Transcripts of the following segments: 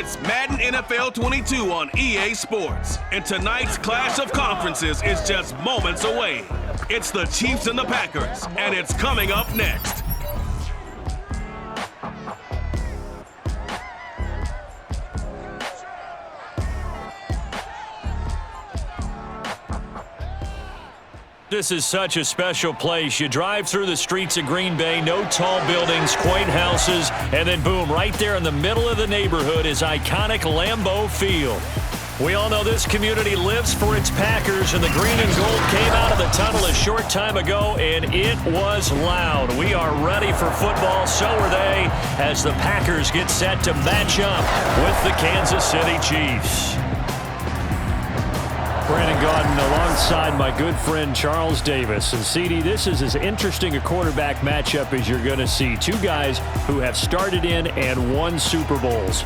It's Madden NFL 22 on EA Sports, and tonight's clash of conferences is just moments away. It's the Chiefs and the Packers, and it's coming up next. This is such a special place. You drive through the streets of Green Bay, no tall buildings, quaint houses, and then boom, right there in the middle of the neighborhood is iconic Lambeau Field. We all know this community lives for its Packers, and the green and gold came out of the tunnel a short time ago, and it was loud. We are ready for football, so are they, as the Packers get set to match up with the Kansas City Chiefs. Brandon Gaudin alongside my good friend Charles Davis. And CD, this is as interesting a quarterback matchup as you're going to see. Two guys who have started in and won Super Bowls.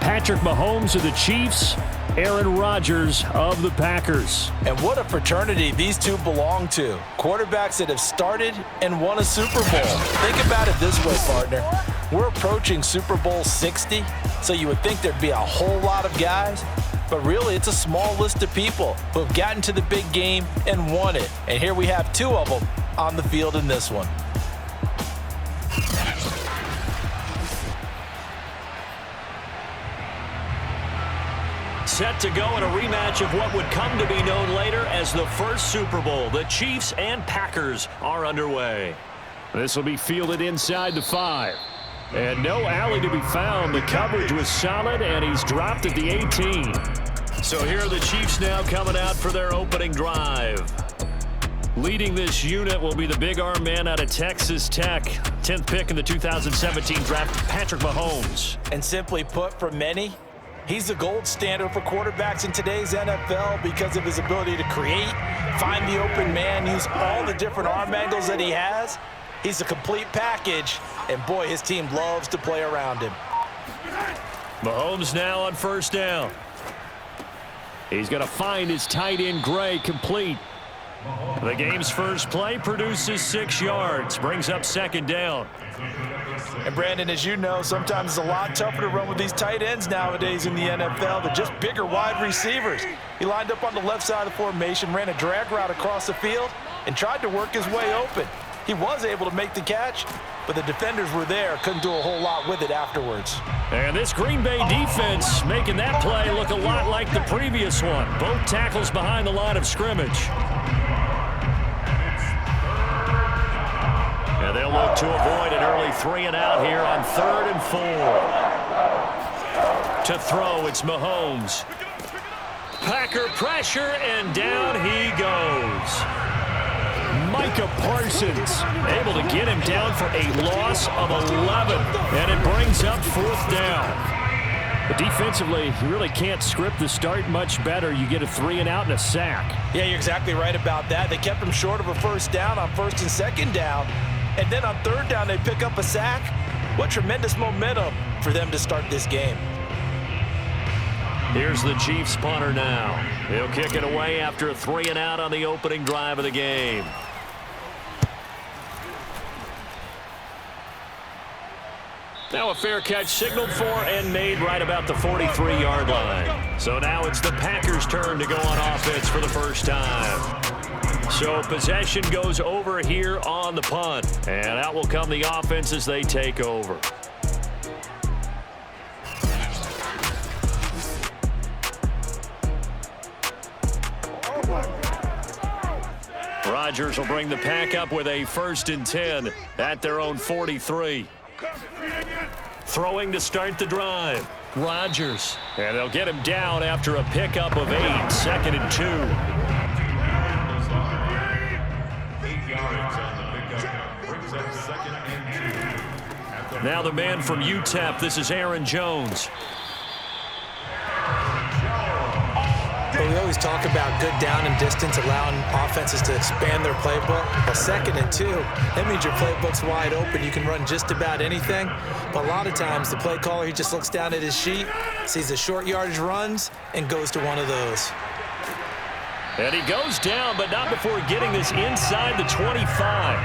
Patrick Mahomes of the Chiefs, Aaron Rodgers of the Packers. And what a fraternity these two belong to. Quarterbacks that have started and won a Super Bowl. Think about it this way, partner. We're approaching Super Bowl 60, so you would think there'd be a whole lot of guys. But really, it's a small list of people who have gotten to the big game and won it. And here we have two of them on the field in this one. Set to go in a rematch of what would come to be known later as the first Super Bowl. The Chiefs and Packers are underway. This will be fielded inside the 5. And no alley to be found. The coverage was solid, and he's dropped at the 18. So here are the Chiefs now coming out for their opening drive. Leading this unit will be the big arm man out of Texas Tech. 10th pick in the 2017 draft, Patrick Mahomes. And simply put, for many, he's the gold standard for quarterbacks in today's NFL because of his ability to create, find the open man, use all the different arm angles that he has. He's a complete package, and boy, his team loves to play around him. Mahomes now on first down. He's going to find his tight end, Gray, complete. The game's first play produces 6 yards, brings up second down. And Brandon, as you know, sometimes it's a lot tougher to run with these tight ends nowadays in the NFL. They're just bigger wide receivers. He lined up on the left side of the formation, ran a drag route across the field, and tried to work his way open. He was able to make the catch, but the defenders were there, couldn't do a whole lot with it afterwards. And this Green Bay defense making that play look a lot like the previous one. Both tackles behind the line of scrimmage. And they'll look to avoid an early 3-and-out here on 3rd and 4. To throw, it's Mahomes. Packer pressure, and down he goes. Micah Parsons able to get him down for a loss of 11, and it brings up 4th down. But defensively, you really can't script the start much better. You get a 3-and-out and a sack. Yeah, you're exactly right about that. They kept him short of a first down on 1st and 2nd down, and then on 3rd down they pick up a sack. What tremendous momentum for them to start this game. Here's the Chiefs punter now. He'll kick it away after a 3-and-out on the opening drive of the game. Now a fair catch signaled for and made right about the 43-yard line. So now it's the Packers' turn to go on offense for the first time. So possession goes over here on the punt. And out will come the offense as they take over. Rodgers will bring the pack up with a 1st and 10 at their own 43. Throwing to start the drive. Rodgers. And they'll get him down after a pickup of 8. 2nd and 2. Now the man from UTEP. This is Aaron Jones. But we always talk about good down and distance, allowing offenses to expand their playbook. But 2nd and 2, that means your playbook's wide open. You can run just about anything. But a lot of times, the play caller, he just looks down at his sheet, sees the short yardage runs, and goes to one of those. And he goes down, but not before getting this inside the 25.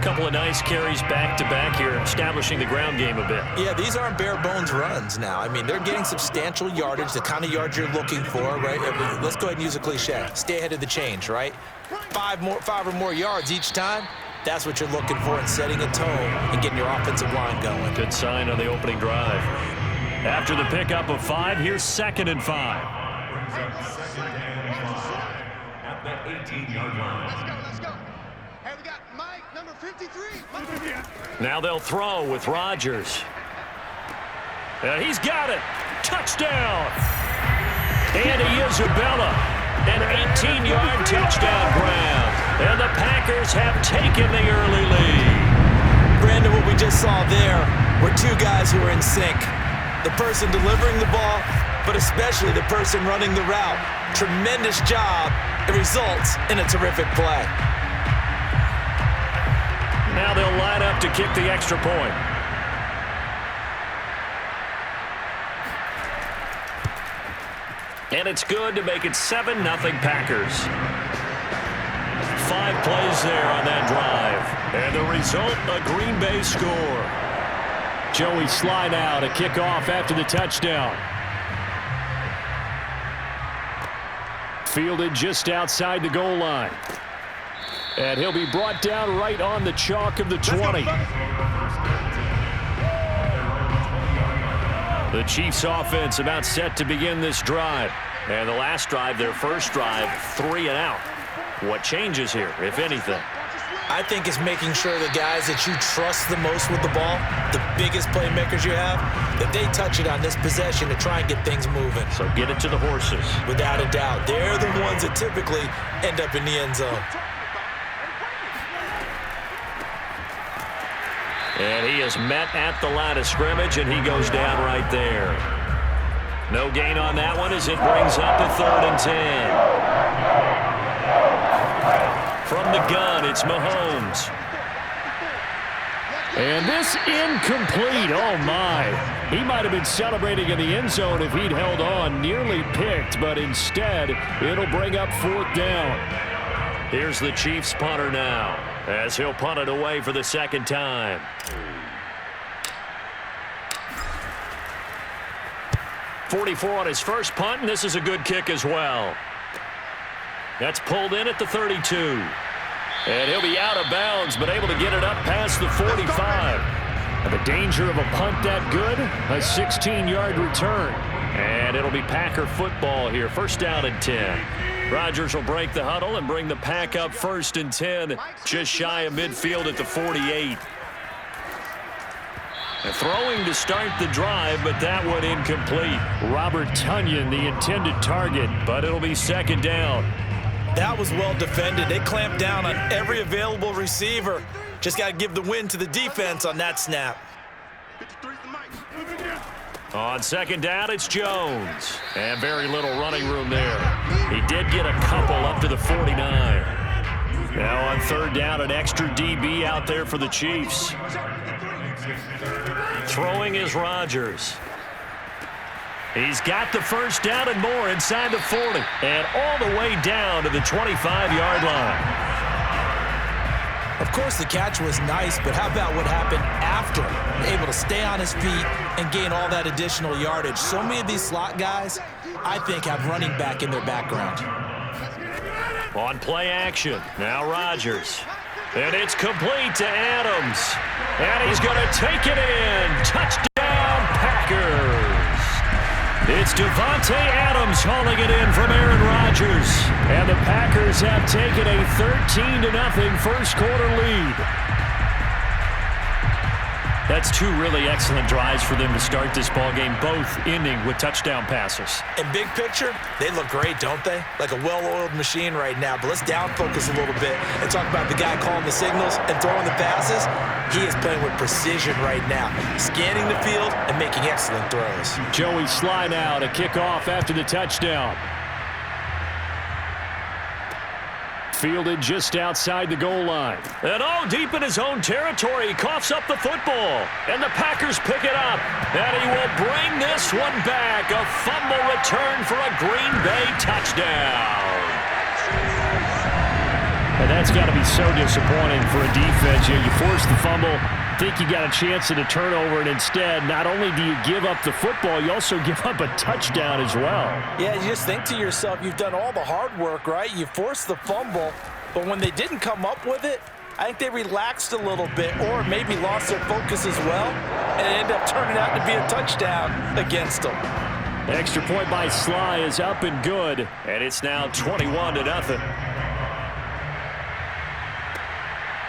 couple of nice carries back-to-back here, establishing the ground game a bit. Yeah, these aren't bare-bones runs now. I mean, they're getting substantial yardage, the kind of yards you're looking for, right? I mean, let's go ahead and use a cliche. Stay ahead of the change, right? Five or more yards each time. That's what you're looking for in setting a tone and getting your offensive line going. Good sign on the opening drive. After the pickup of 5, here's 2nd and 5. At the 18-yard line. Let's go. Hey, we got Mike, number 53. Now they'll throw with Rodgers. And he's got it. Touchdown. Andy Isabella. An 18-yard touchdown grab. And the Packers have taken the early lead. Brandon, what we just saw there were two guys who were in sync. The person delivering the ball, but especially the person running the route. Tremendous job. It results in a terrific play. Now they'll line up to kick the extra point. And it's good to make it 7-0 Packers. 5 plays there on that drive. And the result, a Green Bay score. Joey slide out, a kickoff after the touchdown. Fielded just outside the goal line. And he'll be brought down right on the chalk of the 20. The Chiefs offense about set to begin this drive. And the last drive, their first drive, 3 and out. What changes here, if anything? I think it's making sure the guys that you trust the most with the ball, the biggest playmakers you have, that they touch it on this possession to try and get things moving. So get it to the horses. Without a doubt. They're the ones that typically end up in the end zone. And he is met at the line of scrimmage, and he goes down right there. No gain on that one as it brings up a 3rd and 10. From the gun, it's Mahomes. And this incomplete. Oh, my. He might have been celebrating in the end zone if he'd held on. Nearly picked, but instead, it'll bring up 4th down. Here's the Chiefs punter now, as he'll punt it away for the 2nd time. .44 on his first punt, and this is a good kick as well. That's pulled in at the 32. And he'll be out of bounds, but able to get it up past the 45. And the danger of a punt that good, a 16-yard return. And it'll be Packer football here, 1st down and 10. Rodgers will break the huddle and bring the Pack up 1st and 10, just shy of midfield at the 48. And throwing to start the drive, but that one incomplete. Robert Tonyan, the intended target, but it'll be 2nd down. That was well defended. They clamped down on every available receiver. Just got to give the win to the defense on that snap. On 2nd down, it's Jones. And very little running room there. He did get a couple up to the 49. Now on 3rd down, an extra DB out there for the Chiefs. Throwing is Rodgers. He's got the 1st down and more inside the 40. And all the way down to the 25-yard line. Of course, the catch was nice, but how about what happened after? Able to stay on his feet and gain all that additional yardage. So many of these slot guys, I think, have running back in their background. On play action, now Rodgers. And it's complete to Adams. And he's going to take it in. Touchdown, Packers. It's Devontae Adams hauling it in from Aaron Rodgers. And the Packers have taken a 13-0 first quarter lead. That's 2 really excellent drives for them to start this ballgame, both ending with touchdown passes. In big picture, they look great, don't they? Like a well-oiled machine right now. But let's down focus a little bit and talk about the guy calling the signals and throwing the passes. He is playing with precision right now, scanning the field and making excellent throws. Joey slide out, a kickoff after the touchdown. Fielded just outside the goal line. And deep in his own territory, he coughs up the football. And the Packers pick it up. And he will bring this one back. A fumble return for a Green Bay touchdown. And that's got to be so disappointing for a defense. You force the fumble, think you got a chance at a turnover, and instead, not only do you give up the football, you also give up a touchdown as well. Yeah, you just think to yourself, you've done all the hard work, right? You forced the fumble, but when they didn't come up with it, I think they relaxed a little bit or maybe lost their focus as well, and it ended up turning out to be a touchdown against them. Extra point by Sly is up and good, and it's now 21-0.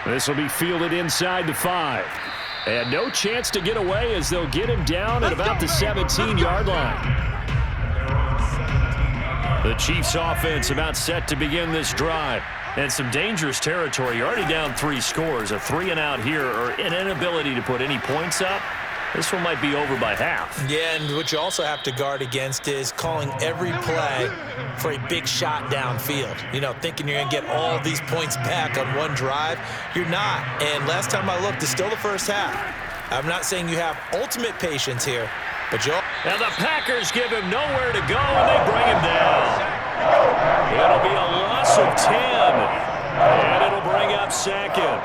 This will be fielded inside the 5. And no chance to get away as they'll get him down at about the 17-yard line. The Chiefs offense about set to begin this drive. And some dangerous territory. You're already down 3 scores. A 3-and-out here or an inability to put any points up. This one might be over by half. Yeah, and what you also have to guard against is calling every play for a big shot downfield. You know, thinking you're going to get all these points back on one drive. You're not. And last time I looked, it's still the first half. I'm not saying you have ultimate patience here, but you'll... Now the Packers give him nowhere to go, and they bring him down. It'll be a loss of 10, and it'll bring up second.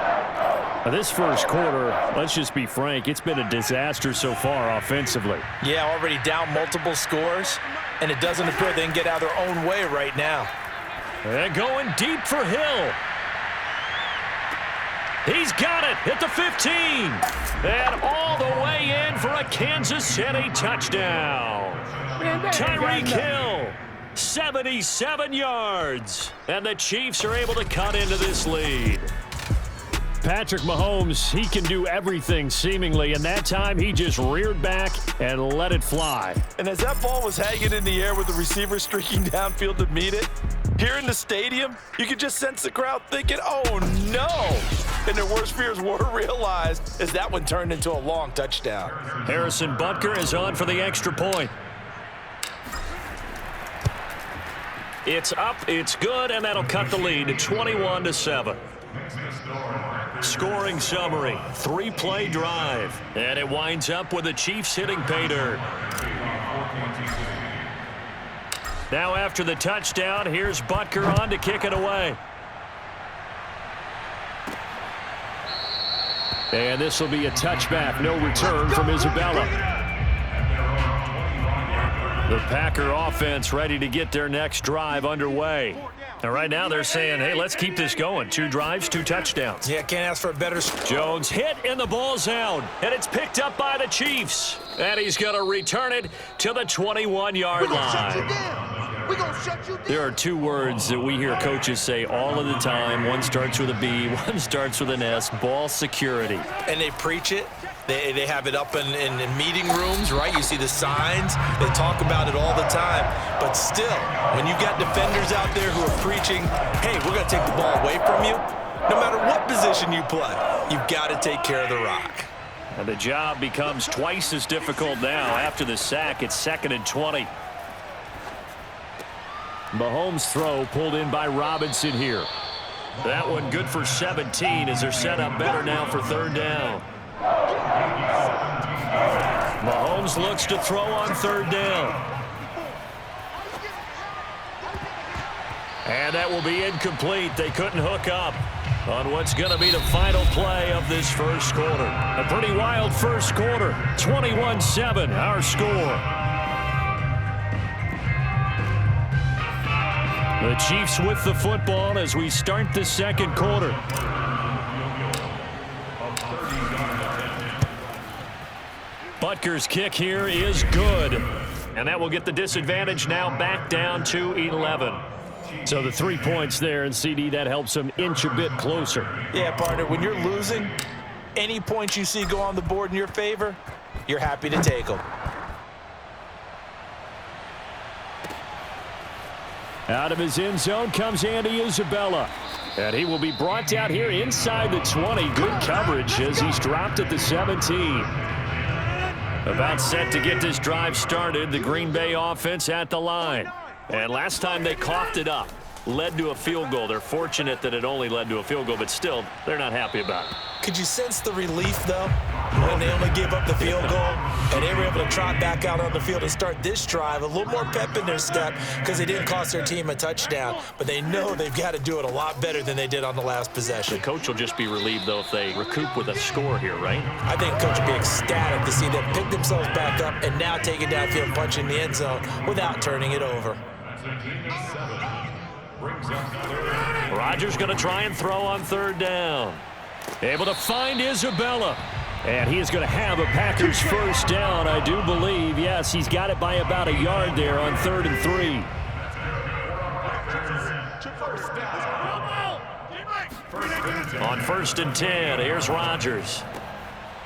This first quarter, let's just be frank, it's been a disaster so far offensively. Yeah, already down multiple scores, and it doesn't appear they can get out of their own way right now. And going deep for Hill. He's got it at the 15. And all the way in for a Kansas City touchdown. Tyreek Hill, 77 yards. And the Chiefs are able to cut into this lead. Patrick Mahomes, he can do everything seemingly, and that time he just reared back and let it fly. And as that ball was hanging in the air with the receiver streaking downfield to meet it, here in the stadium, you could just sense the crowd thinking, oh no! And their worst fears were realized as that one turned into a long touchdown. Harrison Butker is on for the extra point. It's up, it's good, and that'll cut the lead to 21-7. Scoring summary, 3-play drive. And it winds up with the Chiefs hitting pay dirt. Now after the touchdown, here's Butker on to kick it away. And this will be a touchback, no return from Isabella. The Packer offense ready to get their next drive underway. And right now they're saying, hey, let's keep this going. 2 drives, 2 touchdowns. Yeah, can't ask for a better... Jones hit and the ball's out. And it's picked up by the Chiefs. And he's going to return it to the 21-yard line. We're going to shut you down. There are 2 words that we hear coaches say all of the time. One starts with a B, one starts with an S, ball security. And they preach it. They have it up in meeting rooms, right? You see the signs. They talk about it all the time. But still, when you've got defenders out there who are preaching, hey, we're going to take the ball away from you, no matter what position you play, you've got to take care of the rock. And the job becomes twice as difficult now. After the sack, it's 2nd and 20. Mahomes' throw pulled in by Robinson here. That one good for 17 as they're set up better now for 3rd down. Mahomes looks to throw on 3rd down. And that will be incomplete. They couldn't hook up on what's going to be the final play of this first quarter. A pretty wild first quarter. 21-7, our score. The Chiefs with the football as we start the second quarter. Butker's kick here is good. And that will get the disadvantage now back down to 11. So the 3 points there, and CD, that helps them inch a bit closer. Yeah, partner, when you're losing, any points you see go on the board in your favor, you're happy to take them. Out of his end zone comes Andy Isabella. And he will be brought down here inside the 20. Good coverage as he's dropped at the 17. About set to get this drive started, the Green Bay offense at the line. And last time they coughed it up, led to a field goal. They're fortunate that it only led to a field goal, but still, they're not happy about it. Could you sense the relief, though? when they only gave up the field goal, and they were able to trot back out on the field and start this drive, a little more pep in their step because they didn't cost their team a touchdown. But they know they've got to do it a lot better than they did on the last possession. The coach will just be relieved, though, if they recoup with a score here, right? I think coach will be ecstatic to see them pick themselves back up and now take it downfield and punch in the end zone without turning it over. Rodgers going to try and throw on third down. Able to find Isabella. And he is going to have a Packers first down, I do believe. Yes, he's got it by about a yard there on 3rd and 3. On 1st and 10, here's Rodgers.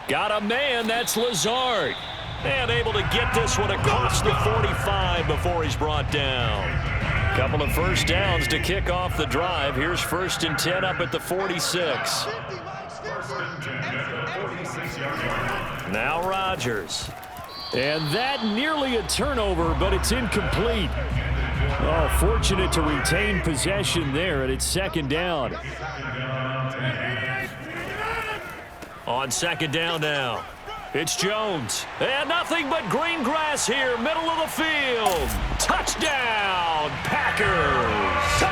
Got a man, that's Lazard. And able to get this one across the 45 before he's brought down. Couple of first downs to kick off the drive. Here's 1st and 10 up at the 46. Now Rodgers. And that nearly a turnover, but it's incomplete. Oh, fortunate to retain possession there, and it's 2nd down. On 2nd down now, it's Jones. And nothing but green grass here, middle of the field. Touchdown, Packers.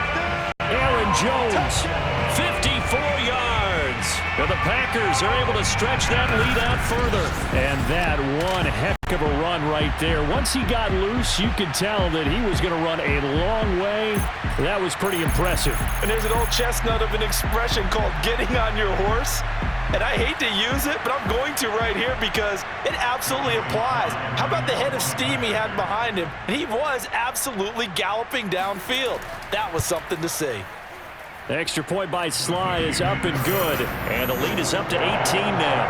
Aaron Jones, 54 yards. Now the Packers are able to stretch that lead out further. And that one heck of a run right there. Once he got loose, you could tell that he was going to run a long way. That was pretty impressive. And there's an old chestnut of an expression called getting on your horse. And I hate to use it, but I'm going to right here because it absolutely applies. How about the head of steam he had behind him? He was absolutely galloping downfield. That was something to see. The extra point by Sly is up and good. And the lead is up to 18 now.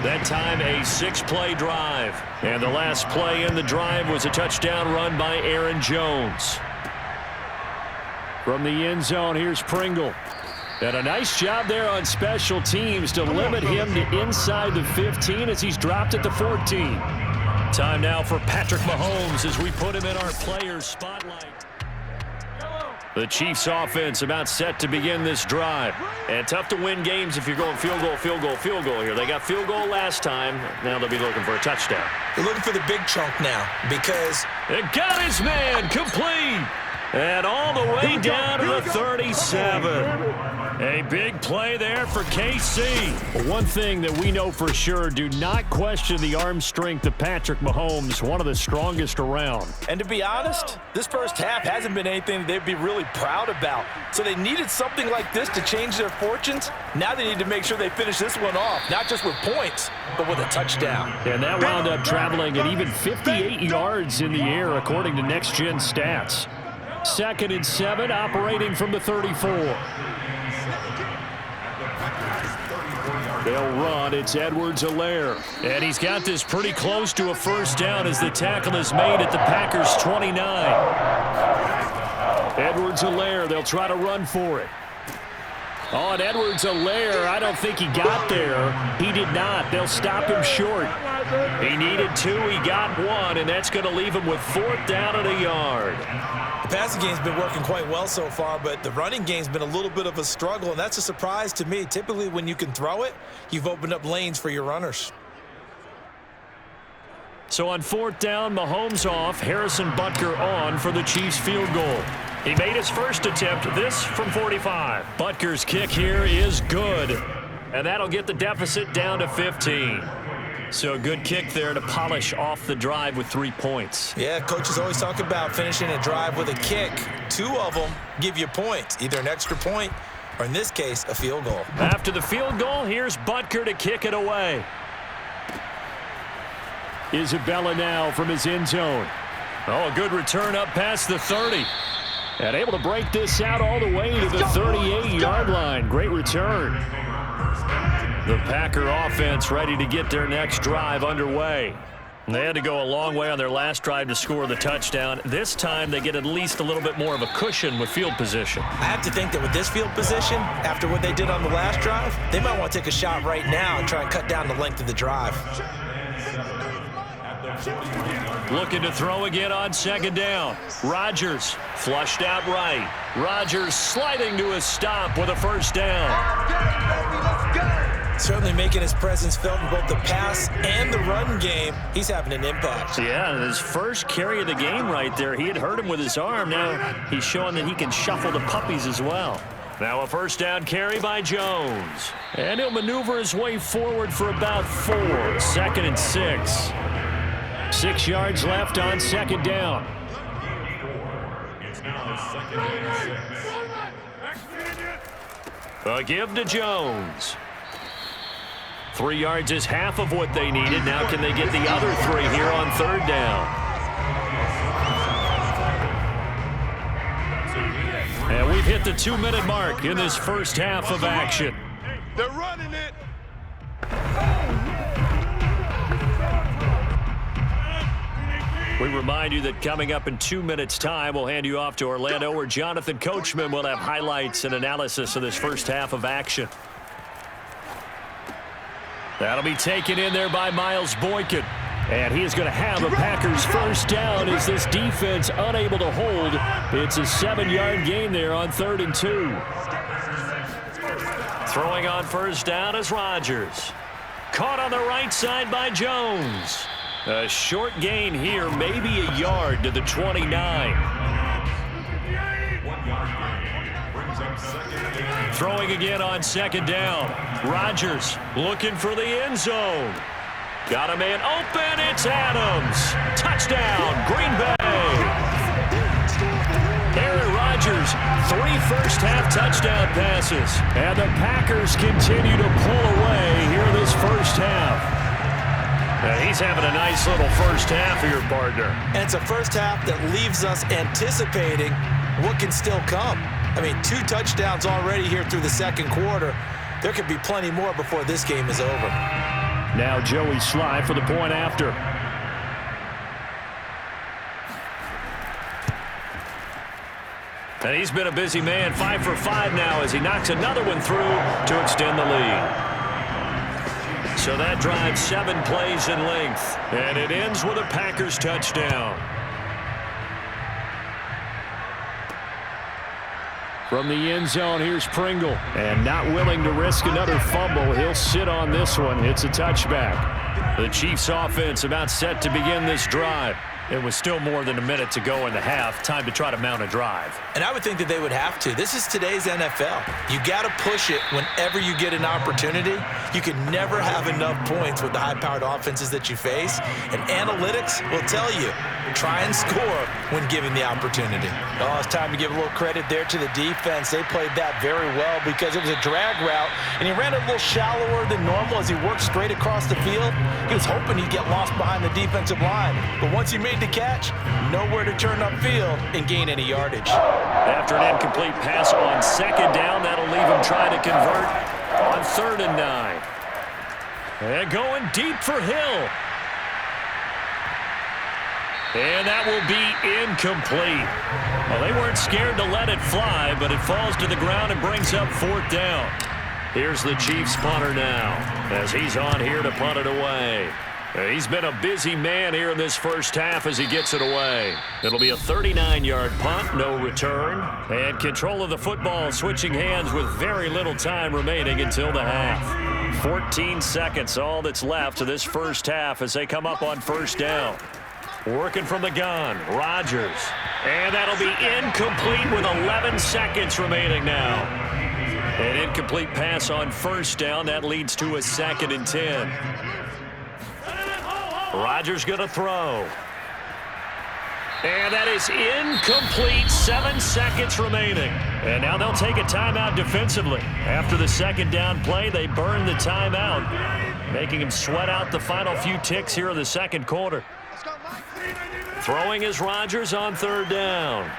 That time a 6-play drive. And the last play in the drive was a touchdown run by Aaron Jones. From the end zone, here's Pringle. And a nice job there on special teams to limit him to inside the 15 as he's dropped at the 14. Time now for Patrick Mahomes as we put him in our players' spotlight. The Chiefs offense about set to begin this drive. And tough to win games if you're going field goal, field goal, field goal here. They got field goal last time. Now they'll be looking for a touchdown. They're looking for the big chunk now because it got his man complete. And all the way down to the 37. A big play there for KC. One thing that we know for sure, do not question the arm strength of Patrick Mahomes, one of the strongest around. And to be honest, this first half hasn't been anything they'd be really proud about. So they needed something like this to change their fortunes. Now they need to make sure they finish this one off, not just with points, but with a touchdown. And that wound up traveling at even 58 yards in the air, according to Next Gen Stats. 2nd and 7, operating from the 34. They'll run. It's Edwards-Helaire. And he's got this pretty close to a first down as the tackle is made at the Packers' 29. Edwards-Helaire, they'll try to run for it. Oh, and Edwards-Helaire, I don't think he got there. He did not. They'll stop him short. He needed 2. He got 1, and that's going to leave him with 4th down and a yard. The passing game's been working quite well so far, but the running game's been a little bit of a struggle, and that's a surprise to me. Typically, when you can throw it, you've opened up lanes for your runners. So on 4th down, Mahomes off, Harrison Butker on for the Chiefs field goal. He made his first attempt, this from 45. Butker's kick here is good, and that'll get the deficit down to 15. So a good kick there to polish off the drive with 3 points. Yeah, coaches always talk about finishing a drive with a kick. 2 of them give you points, either an extra point or, in this case, a field goal. After the field goal, here's Butker to kick it away. Isabella now from his end zone. Oh, a good return up past the 30. And able to break this out all the way to the 38-yard line. Great return. The Packer offense ready to get their next drive underway. They had to go a long way on their last drive to score the touchdown. This time they get at least a little bit more of a cushion with field position. I have to think that with this field position, after what they did on the last drive, they might want to take a shot right now and try and cut down the length of the drive. Looking to throw again on 2nd down. Rodgers flushed out right. Rodgers sliding to a stop with a first down. Certainly making his presence felt in both the pass and the run game. He's having an impact. Yeah, his first carry of the game right there. He had hurt him with his arm. Now he's showing that he can shuffle the puppies as well. Now a first down carry by Jones. And he'll maneuver his way forward for about 4. 2nd and 6. 6 yards left on 2nd down. It's now 2nd and 6. A give to Jones. 3 yards is half of what they needed. Now can they get the other 3 here on 3rd down? And we've hit the 2-minute mark in this first half of action. They're running it. We remind you that coming up in 2 minutes' time, we'll hand you off to Orlando, where Jonathan Coachman will have highlights and analysis of this first half of action. That'll be taken in there by Miles Boykin. And he is going to have a Packers first down as this defense unable to hold. It's a 7-yard gain there on 3rd and 2. Throwing on first down is Rodgers. Caught on the right side by Jones. A short gain here, maybe a yard to the 29. 1 yard gain brings up 2nd and 8. Throwing again on 2nd down. Rodgers looking for the end zone. Got a man open. It's Adams. Touchdown, Green Bay. Aaron Rodgers, 3 first-half touchdown passes. And the Packers continue to pull away here this first half. And he's having a nice little first half here, partner. And it's a first half that leaves us anticipating what can still come. I mean, 2 touchdowns already here through the 2nd quarter. There could be plenty more before this game is over. Now Joey Sly for the point after. And he's been a busy man, 5 for 5 now as he knocks another one through to extend the lead. So that drives 7 plays in length. And it ends with a Packers touchdown. From the end zone, here's Pringle. And not willing to risk another fumble, he'll sit on this one. It's a touchback. The Chiefs offense about set to begin this drive. It was still more than a minute to go in the half. Time to try to mount a drive. And I would think that they would have to. This is today's NFL. You got to push it whenever you get an opportunity. You can never have enough points with the high-powered offenses that you face. And analytics will tell you, try and score when given the opportunity. Oh, it's time to give a little credit there to the defense. They played that very well because it was a drag route, and he ran it a little shallower than normal as he worked straight across the field. He was hoping he'd get lost behind the defensive line. But once he made the catch, nowhere to turn upfield and gain any yardage. After an incomplete pass on 2nd down, that'll leave him trying to convert on 3rd and 9. And going deep for Hill. And that will be incomplete. Well, they weren't scared to let it fly, but it falls to the ground and brings up 4th down. Here's the Chiefs punter now as he's on here to punt it away. He's been a busy man here in this first half as he gets it away. It'll be a 39-yard punt, no return. And control of the football switching hands with very little time remaining until the half. 14 seconds, all that's left of this first half as they come up on first down. Working from the gun, Rodgers. And that'll be incomplete with 11 seconds remaining now. An incomplete pass on first down. That leads to a 2nd and 10. Rodgers going to throw. And that is incomplete. 7 seconds remaining. And now they'll take a timeout defensively. After the 2nd down play, they burn the timeout, making him sweat out the final few ticks here in the 2nd quarter. Throwing is Rodgers on 3rd down.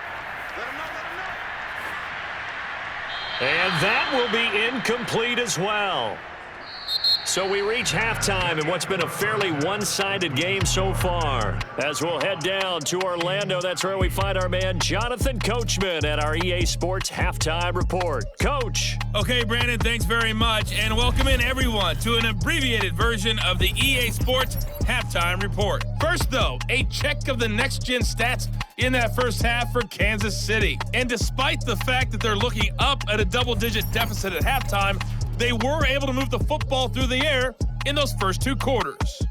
And that will be incomplete as well. So we reach halftime in what's been a fairly one-sided game so far. As we'll head down to Orlando, that's where we find our man Jonathan Coachman at our EA Sports Halftime Report. Coach. Okay, Brandon, thanks very much. And welcome in, everyone, to an abbreviated version of the EA Sports Halftime Report. First, though, a check of the next-gen stats in that first half for Kansas City. And despite the fact that they're looking up at a double-digit deficit at halftime, they were able to move the football through the air in those first 2 quarters.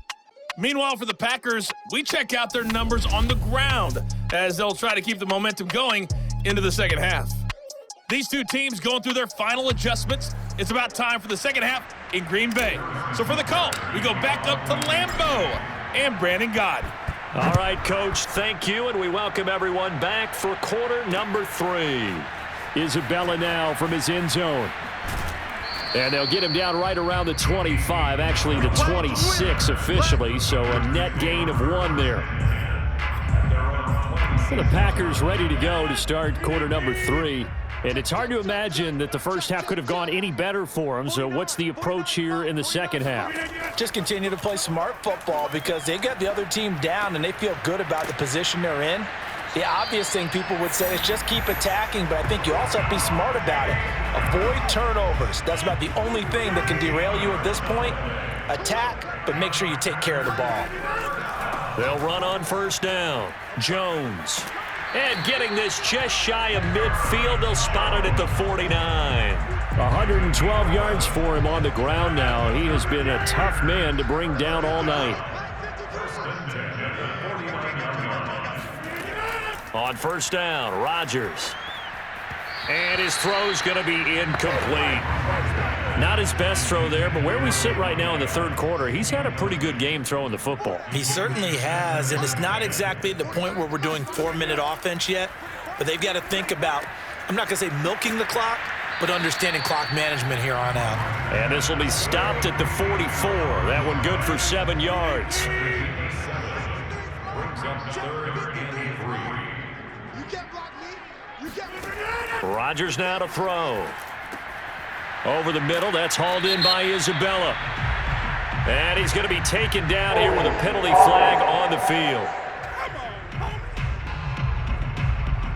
Meanwhile, for the Packers, we check out their numbers on the ground as they'll try to keep the momentum going into the second half. These two teams going through their final adjustments. It's about time for the second half in Green Bay. So for the call, we go back up to Lambeau and Brandon Gaud. All right, Coach, thank you, and we welcome everyone back for quarter number 3. Isabella now from his end zone. And they'll get him down right around the 25, actually the 26 officially, so a net gain of 1 there. So the Packers ready to go to start quarter number 3. And it's hard to imagine that the first half could have gone any better for them. So what's the approach here in the second half? Just continue to play smart football because they got the other team down and they feel good about the position they're in. The obvious thing people would say is just keep attacking, but I think you also have to be smart about it. Avoid turnovers. That's about the only thing that can derail you at this point. Attack, but make sure you take care of the ball. They'll run on first down. Jones. And getting this just shy of midfield, they'll spot it at the 49. 112 yards for him on the ground now. He has been a tough man to bring down all night. On first down, Rodgers. And his throw's going to be incomplete. Not his best throw there, but where we sit right now in the third quarter, he's had a pretty good game throwing the football. He certainly has, and it's not exactly the point where we're doing 4-minute offense yet, but they've got to think about, I'm not going to say milking the clock, but understanding clock management here on out. And this will be stopped at the 44. That one good for 7 yards. Rodgers now to throw. Over the middle, that's hauled in by Isabella. And he's going to be taken down here with a penalty flag on the field.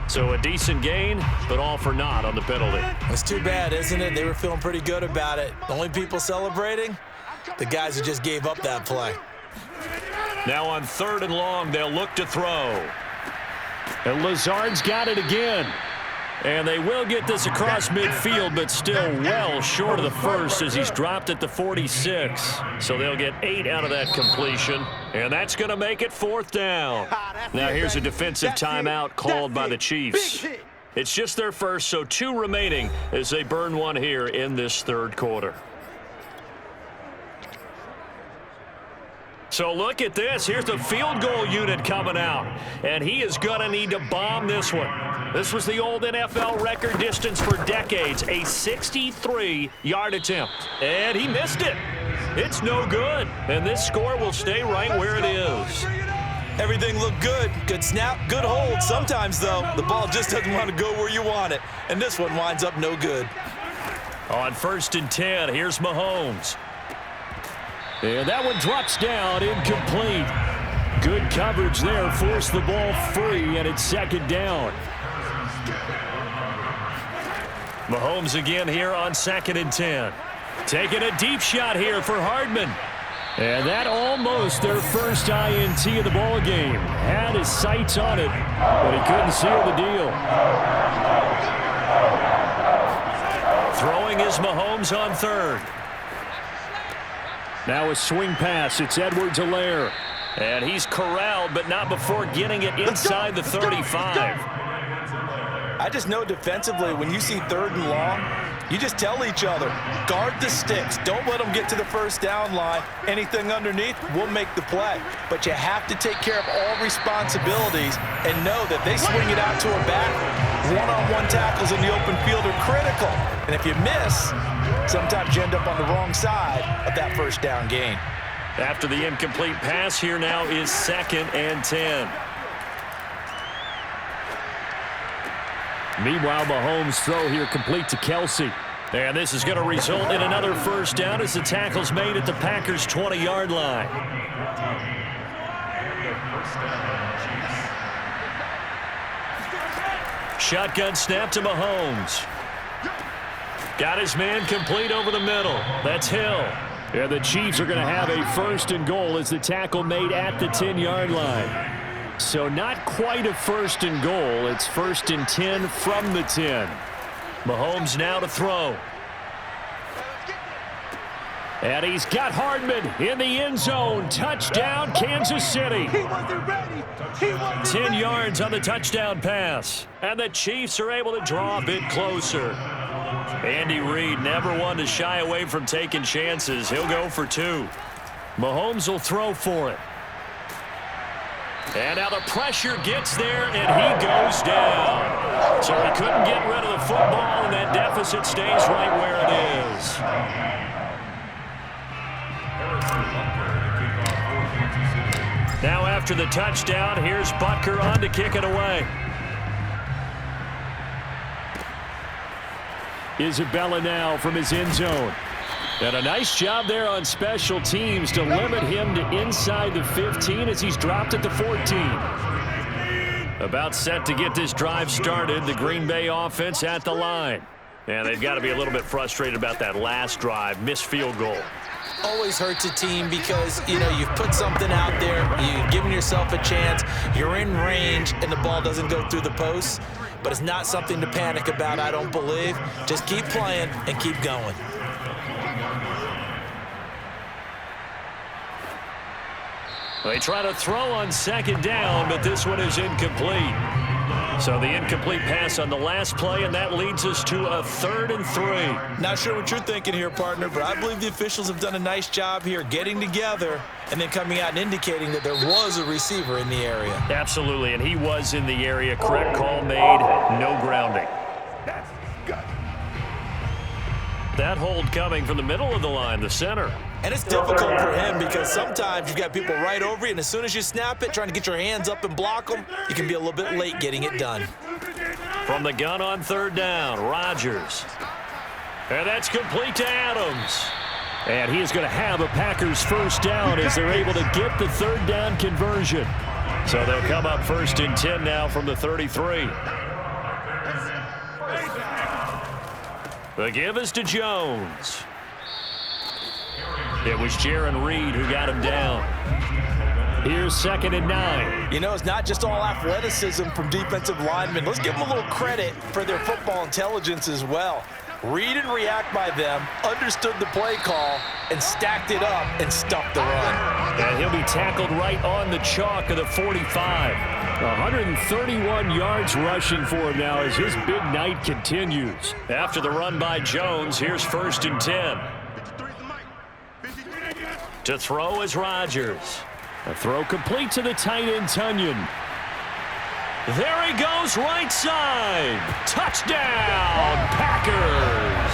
So a decent gain, but all for naught on the penalty. It's too bad, isn't it? They were feeling pretty good about it. The only people celebrating, the guys who just gave up that play. Now on 3rd and long, they'll look to throw. And Lazard's got it again. And they will get this across midfield, but still well short of the first as he's dropped at the 46. So they'll get 8 out of that completion, and that's going to make it 4th down. Now here's a defensive timeout called by the Chiefs. It's just their first, so 2 remaining as they burn 1 here in this third quarter. So look at this. Here's the field goal unit coming out. And he is going to need to bomb this one. This was the old NFL record distance for decades, a 63-yard attempt. And he missed it. It's no good. And this score will stay right where it is. Everything looked good. Good snap, good hold. Sometimes, though, the ball just doesn't want to go where you want it. And this one winds up no good. On 1st and 10, here's Mahomes. And that one drops down, incomplete. Good coverage there, forced the ball free, and it's 2nd down. Mahomes again here on 2nd and 10. Taking a deep shot here for Hardman. And that almost their first INT of the ball game. Had his sights on it, but he couldn't seal the deal. Throwing is Mahomes on 3rd. Now a swing pass. It's Edwards-Helaire. And he's corralled, but not before getting it inside the 35. I just know defensively, when you see 3rd and long, you just tell each other, guard the sticks. Don't let them get to the first down line. Anything underneath will make the play. But you have to take care of all responsibilities and know that they swing it out to a back. One-on-one tackles in the open field are critical. And if you miss, sometimes you end up on the wrong side of that first down gain. After the incomplete pass, here now is 2nd and 10. Meanwhile, Mahomes' throw here complete to Kelsey. And this is going to result in another first down as the tackle's made at the Packers' 20-yard line. Shotgun snap to Mahomes. Got his man complete over the middle. That's Hill. And the Chiefs are going to have a 1st and goal as the tackle made at the 10-yard line. So not quite a 1st and goal. It's 1st and 10 from the 10. Mahomes now to throw. And he's got Hardman in the end zone. Touchdown, Kansas City. He wasn't ready. 10 yards on the touchdown pass. And the Chiefs are able to draw a bit closer. Andy Reid never one to shy away from taking chances. He'll go for 2. Mahomes will throw for it. And now the pressure gets there, and he goes down. So he couldn't get rid of the football, and that deficit stays right where it is. Now after the touchdown, here's Butker on to kick it away. Isabella now from his end zone. And a nice job there on special teams to limit him to inside the 15 as he's dropped at the 14. About set to get this drive started, the Green Bay offense at the line. And they've got to be a little bit frustrated about that last drive, missed field goal. Always hurts a team because, you've put something out there, you've given yourself a chance, you're in range, and the ball doesn't go through the posts. But it's not something to panic about, I don't believe. Just keep playing and keep going. They try to throw on second down, but this one is incomplete. So the incomplete pass on the last play, and that leads us to a 3rd and 3. Not sure what you're thinking here, partner, but I believe the officials have done a nice job here getting together and then coming out and indicating that there was a receiver in the area. Absolutely, and he was in the area. Correct call made, no grounding. That hold coming from the middle of the line, the center. And it's difficult for him because sometimes you've got people right over you, and as soon as you snap it, trying to get your hands up and block them, you can be a little bit late getting it done. From the gun on 3rd down, Rodgers. And that's complete to Adams. And he is going to have a Packers first down as they're able to get the 3rd down conversion. So they'll come up 1st and 10 now from the 33. The give is to Jones. It was Jaron Reed who got him down. Here's 2nd and 9. It's not just all athleticism from defensive linemen. Let's give them a little credit for their football intelligence as well. Read and react by them, understood the play call, and stacked it up and stuffed the run. And he'll be tackled right on the chalk of the 45. 131 yards rushing for him now as his big night continues. After the run by Jones, here's 1st and 10. To throw is Rodgers. A throw complete to the tight end, Tunyon. There he goes, right side. Touchdown, Packers.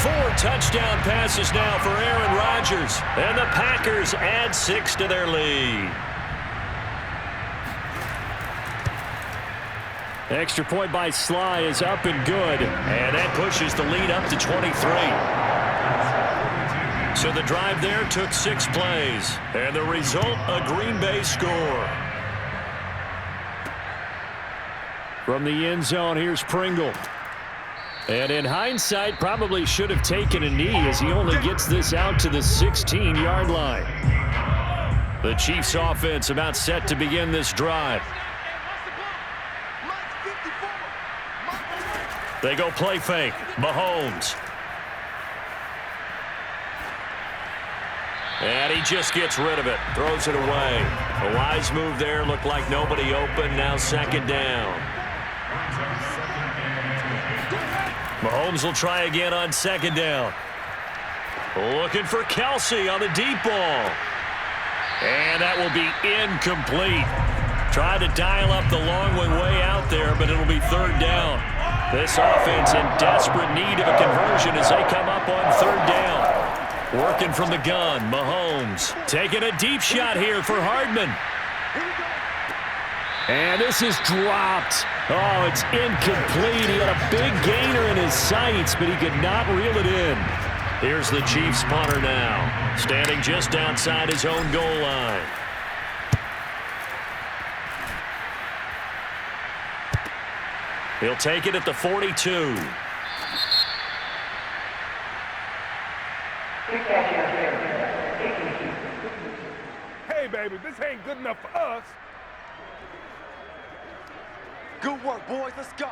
4 touchdown passes now for Aaron Rodgers. And the Packers add 6 to their lead. Extra point by Sly is up and good. And that pushes the lead up to 23. So the drive there took 6 plays. And the result, a Green Bay score. From the end zone, here's Pringle. And in hindsight, probably should have taken a knee as he only gets this out to the 16-yard line. The Chiefs offense about set to begin this drive. They go play fake. Mahomes. And he just gets rid of it. Throws it away. A wise move there. Looked like nobody open. Now 2nd down. Mahomes will try again on 2nd down. Looking for Kelsey on the deep ball. And that will be incomplete. Tried to dial up the long way out there, but it'll be 3rd down. This offense in desperate need of a conversion as they come up on 3rd down. Working from the gun, Mahomes taking a deep shot here for Hardman. And this is dropped. Oh, it's incomplete. He had a big gainer in his sights, but he could not reel it in. Here's the Chiefs punter now, standing just outside his own goal line. He'll take it at the 42. Hey, baby, this ain't good enough for us. Good work, boys. Let's go.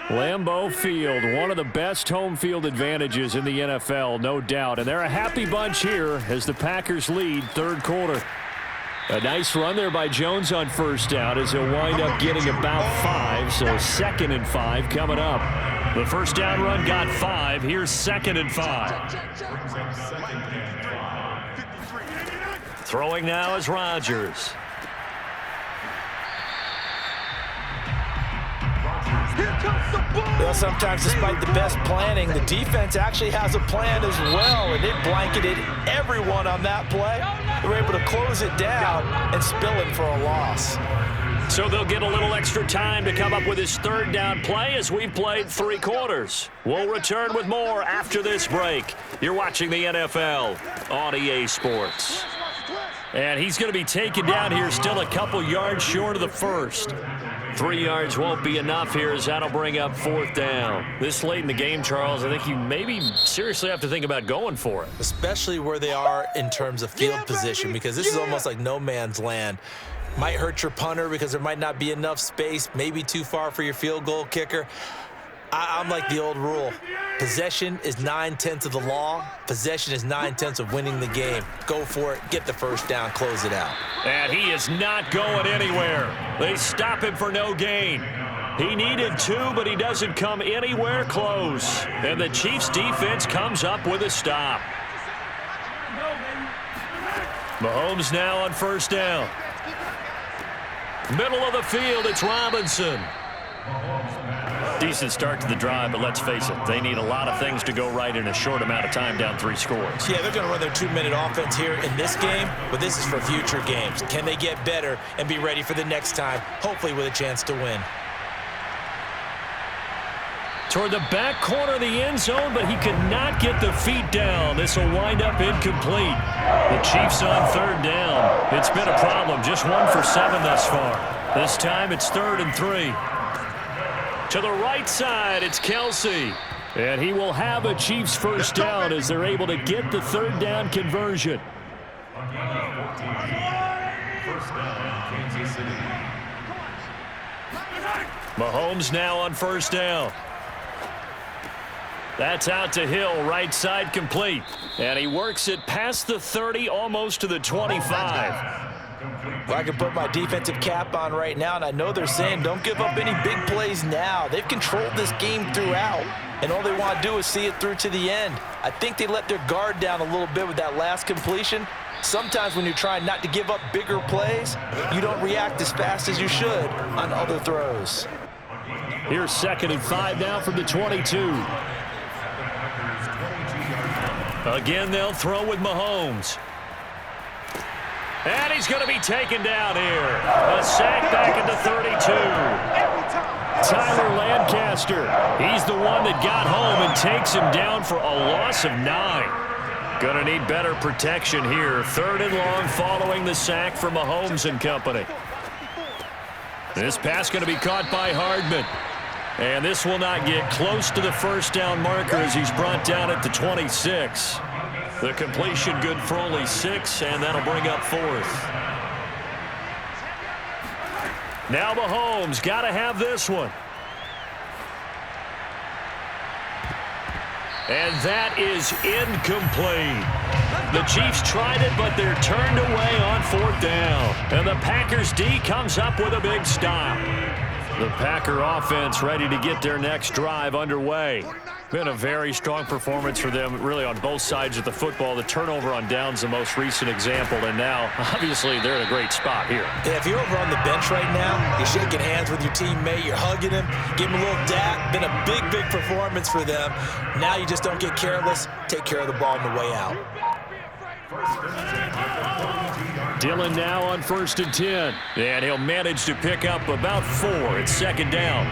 Lambeau Field, one of the best home field advantages in the NFL, no doubt. And they're a happy bunch here as the Packers lead third quarter. A nice run there by Jones on first down as he'll wind up getting about 5, so 2nd and 5 coming up. The first down run got 5. Here's 2nd and 5. Throwing now is Rodgers. Well, sometimes despite the best planning, the defense actually has a plan as well, and they blanketed everyone on that play. They were able to close it down and spill it for a loss. So they'll get a little extra time to come up with his third down play as we've played 3 quarters. We'll return with more after this break. You're watching the NFL on EA Sports. And he's going to be taken down here, still a couple yards short of the first. 3 yards won't be enough here as that'll bring up 4th down. This late in the game, Charles, I think you maybe seriously have to think about going for it. Especially where they are in terms of field position, because this is almost like no man's land. Might hurt your punter because there might not be enough space, maybe too far for your field goal kicker. I'm like the old rule. Possession is 9/10 of the law. Possession is 9/10 of winning the game. Go for it. Get the first down. Close it out. And he is not going anywhere. They stop him for no gain. He needed 2, but he doesn't come anywhere close. And the Chiefs' defense comes up with a stop. Mahomes now on first down. Middle of the field, it's Robinson. Decent start to the drive, but let's face it, they need a lot of things to go right in a short amount of time, down 3 scores. Yeah, they're going to run their 2-minute offense here in this game, but this is for future games. Can they get better and be ready for the next time, hopefully with a chance to win? Toward the back corner of the end zone, but he could not get the feet down. This will wind up incomplete. The Chiefs on third down. It's been a problem, just 1 for 7 thus far. This time it's 3rd and 3. To the right side, it's Kelsey. And he will have a Chiefs first down as they're able to get the third down conversion. Mahomes now on first down. That's out to Hill, right side complete. And he works it past the 30, almost to the 25. Well, I can put my defensive cap on right now, and I know they're saying don't give up any big plays now. They've controlled this game throughout, and all they want to do is see it through to the end. I think they let their guard down a little bit with that last completion. Sometimes when you're trying not to give up bigger plays, you don't react as fast as you should on other throws. Here's 2nd and 5 now from the 22. Again, they'll throw with Mahomes. And he's going to be taken down here. A sack back at the 32. Tyler Lancaster, he's the one that got home and takes him down for a loss of 9. Going to need better protection here. 3rd and long following the sack from Mahomes and company. This pass going to be caught by Hardman. And this will not get close to the first down marker as he's brought down at the 26. The completion good for only 6, and that'll bring up 4th. Now Mahomes got to have this one. And that is incomplete. The Chiefs tried it, but they're turned away on 4th down. And the Packers D comes up with a big stop. The Packer offense ready to get their next drive underway. Been a very strong performance for them, really, on both sides of the football. The turnover on downs, the most recent example, and now, obviously, they're in a great spot here. Yeah, if you're over on the bench right now, you're shaking hands with your teammate, you're hugging him, give him a little dap. Been a big, big performance for them. Now you just don't get careless. Take care of the ball on the way out. Dillon now on 1st and 10, and he'll manage to pick up about 4. It's 2nd down.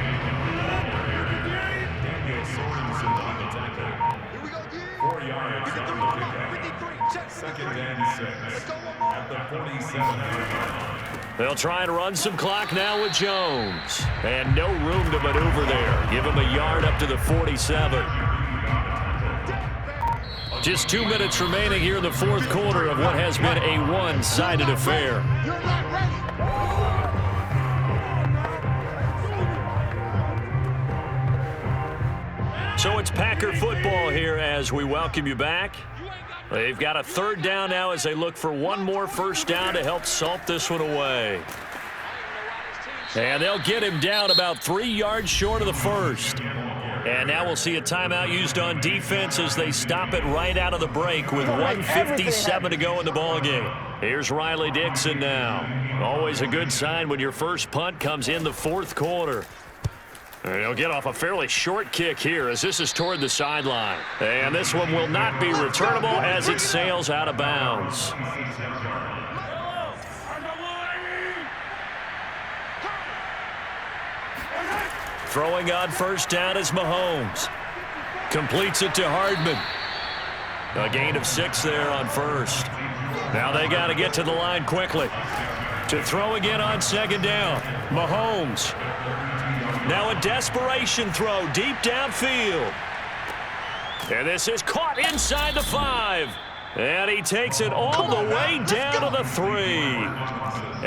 They'll try and run some clock now with Jones. And no room to maneuver there. Give him a yard up to the 47. Just 2 minutes remaining here in the 4th quarter of what has been a one-sided affair. So it's Packer football here as we welcome you back. They've got a third down now as they look for one more first down to help salt this one away. And they'll get him down about 3 yards short of the first. And now we'll see a timeout used on defense as they stop it right out of the break with 1:57 to go in the ballgame. Here's Riley Dixon now. Always a good sign when your first punt comes in the fourth quarter. And he'll get off a fairly short kick here as this is toward the sideline. And this one will not be returnable as it sails out of bounds. Throwing on first down is Mahomes. Completes it to Hardman. A gain of 6 there on first. Now they got to get to the line quickly. To throw again on second down. Mahomes. Now a desperation throw deep downfield. And this is caught inside the 5. And he takes it all the way down to the 3.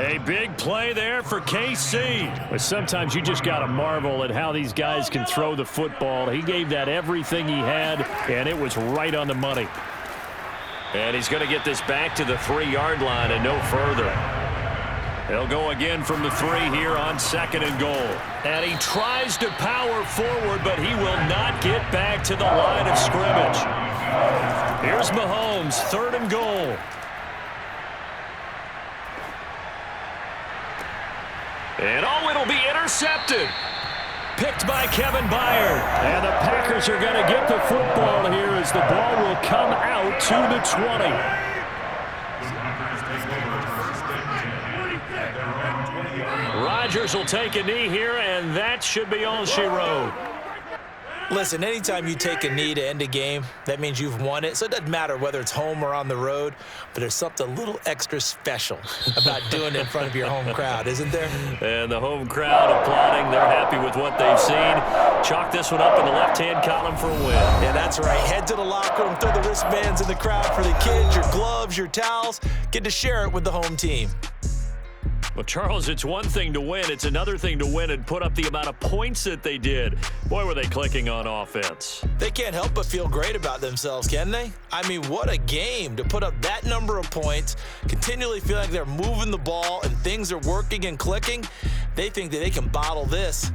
A big play there for KC. But sometimes you just got to marvel at how these guys can throw the football. He gave that everything he had, and it was right on the money. And he's going to get this back to the 3-yard line and no further. They'll go again from the 3 here on second and goal. And he tries to power forward, but he will not get back to the line of scrimmage. Here's Mahomes, third and goal. And oh, it'll be intercepted. Picked by Kevin Byard. And the Packers are going to get the football here as the ball will come out to the 20. Rodgers will take a knee here, and that should be all she wrote. Listen, anytime you take a knee to end a game, that means you've won it. So it doesn't matter whether it's home or on the road, but there's something a little extra special about doing it in front of your home crowd, isn't there? And the home crowd applauding. They're happy with what they've seen. Chalk this one up in the left-hand column for a win. Yeah, that's right. Head to the locker room, throw the wristbands in the crowd for the kids, your gloves, your towels. Get to share it with the home team. Well, Charles, it's one thing to win. It's another thing to win and put up the amount of points that they did. Boy, were they clicking on offense. They can't help but feel great about themselves, can they? I mean, what a game to put up that number of points, continually feel like they're moving the ball and things are working and clicking. They think that they can bottle this.